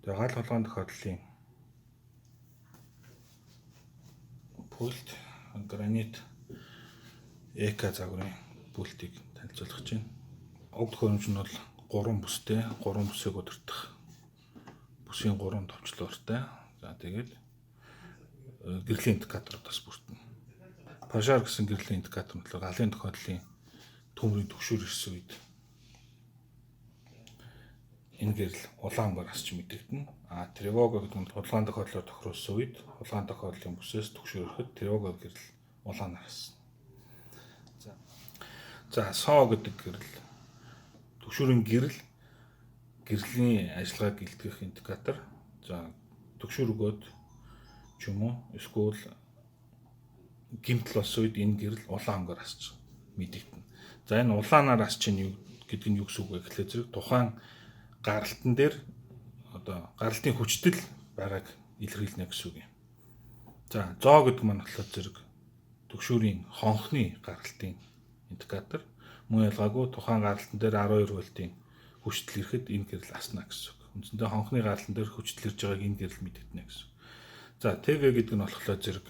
Тэгээ гал толгойн тохиолдлын пульт гранит ЭК загварын пультийг танилцуулах гэж байна. Уг төхөөрөмж нь бол 3 бүстэй, 3 бүсийг удирдах бүсийн 3 товчлууртай. За тэгээд гэрлийн индикаторуудаас бүрдэнэ. Пашар гэсэн гэрлийн индикатор нь галын тохиолдлын төмрийн түгшүүр ирсэн үед энэ гэрэл улаангаар асч мэдэгдэнэ. Тревога гэдэг нь хулгайн тохиолдлоор тохируулсан үед хулгайн тохиолдлын бүсээс түгшүүрэхэд тревога гэрэл улаанаар асна. За СО гэдэг гэрэл түгшүүрийн гэрлийн ажиллагааг илтгэх индикатор. За түгшүүр өгөөд ч юм уу эсвэл гэмтэл болсон үед энэ гэрэл улаан өнгөөр асч мэдэгдэнэ. За энэ улаанаар асч чинь гэдэг нь юу гэсэн үг вэ гэхлээр зэрэг тухайн гаралтан дээр гаралтын хүчтэй байгааг илэрхийлнэ гэсэн үг юм. За зоо гэдэг маань болохоор зэрэг түгшүүрийн хонхны гаралтын индикатор. Мөн ялгаагүй тухайн гаралтан дээр 12 вольтын хүчтэй ирэхэд энэ гэрэл асна гэсэн үг. Үндсэндээ хонхны гаралтан дээр хүчтэй ирж байгааг энэ гэрэл мэдэгдэнэ гэсэн үг. За ТВ гэдэг нь болохоор зэрэг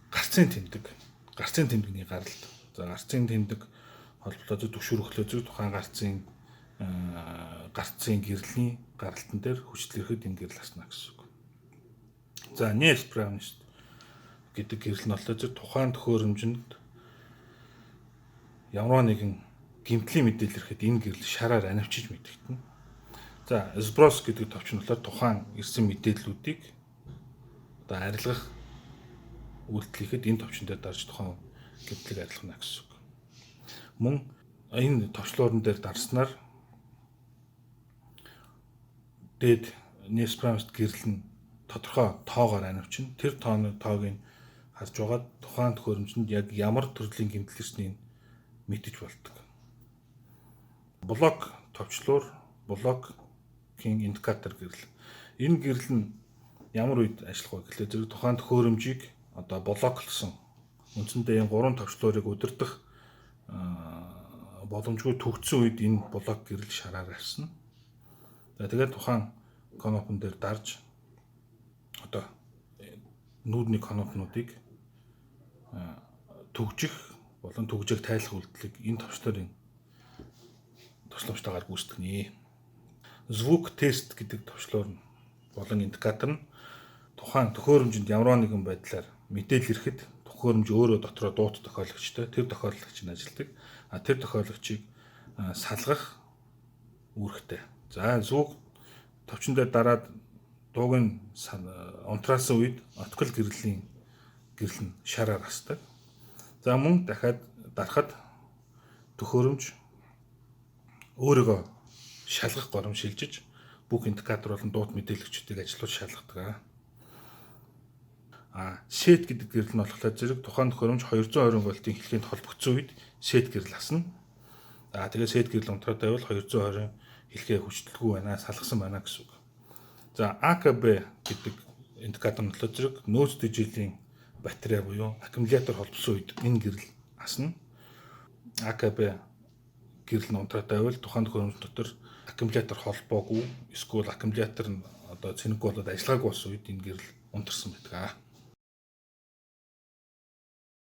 гарцын тэмдэгний гаралт. За гарцын тэмдэг холбоотой түгшүүр өглөө зэрэг тухайн гарцын гэрлийн гаралтан дээр хүчтэй ирэхэд энэ гэрэл асна гэсэн үг. За неисправность гэдэг гэрэл нь болохоор зэрэг тухайн төхөөрөмжөнд ямар нэгэн гэмтлийн мэдээлэл ирэхэд энэ гэрэл шараар анивчиж мэдэгдэнэ. За сброс гэдэг товч нь болохоор тухайн ирсэн мэдээллүүдийг арилгах үйлдэл хийхэд энэ товчон дээр дарж тухайн гэмтлийг арилгана гэсэн үг. Мөн энэ товчлуурн дээр дарснаар дээд неисправность гэрэл нь тодорхой тоогоор анивчна. Тэр тоог нь харж байгаад тухайн төхөөрөмжөнд яг ямар төрлийн гэмтэл ирснийг мэдэж болдог. Блок товчлуур, блокийн индикатор гэрэл. Энэ гэрэл нь ямар үед ажиллах вэ гэхлээр зэрэг тухайн төхөөрөмжийг блоклсон. Үндсэндээ энэ 3 товчлуурыг удирдах боломжгүй төгссөн үед энэ блок гэрэл шараар авсна. За тэгээд тухайн конопон дээр дарж нүүдний конопнуудыг төгжих болон төгжийг тайлах үйлдэлийг энэ товчлуурын тусламжтайгаар гүйцэтгэнэ. Звук тест гэдэг товчлуур нь болон индикатор нь тухайн төхөөрөмжөнд ямар нэгэн байдлаар мэдээлэл ирэхэд төхөөрөмж өөрөө дотроо дуут тохиолагчтай тэр тохиолагч нь ажилладаг. Тэр тохиолагчийг салгах үүрэгтэй. За звук товчон дээр дараад дууг нь унтраасан үед откол гэрэл нь шараар асдаг. За мөн дахиад дарахад төхөөрөмж өөрийгөө шалгах горимж шилжиж бүх индикатор болон дуут мэдээлэгчдийг ажиллуулж шалгадаг. Сет гэдэг гэрэл нь болохоор зэрэг тухайн төхөөрөмж 220 вольтын хэлхээнд холбогдсон үед сет гэрэл асна. Тэгээд сет гэрэл унтраад байвал 220 хэлхээ хүчтэлгүй байна, салгасан байна гэсэн үг. За АКБ гэдэг индикатор нь болохоор зэрэг нөөц дэжээлийн батарей буюу аккумулятор холбосон үед энэ гэрэл асна. АКБ гэрэл нь унтраад байвал тухайн төхөөрөмж дотор аккумулятор холбоогүй эсвэл аккумулятор нь цэнэггүй болоод ажиллагаагүй болсон үед энэ гэрэл унтарсан байдаг.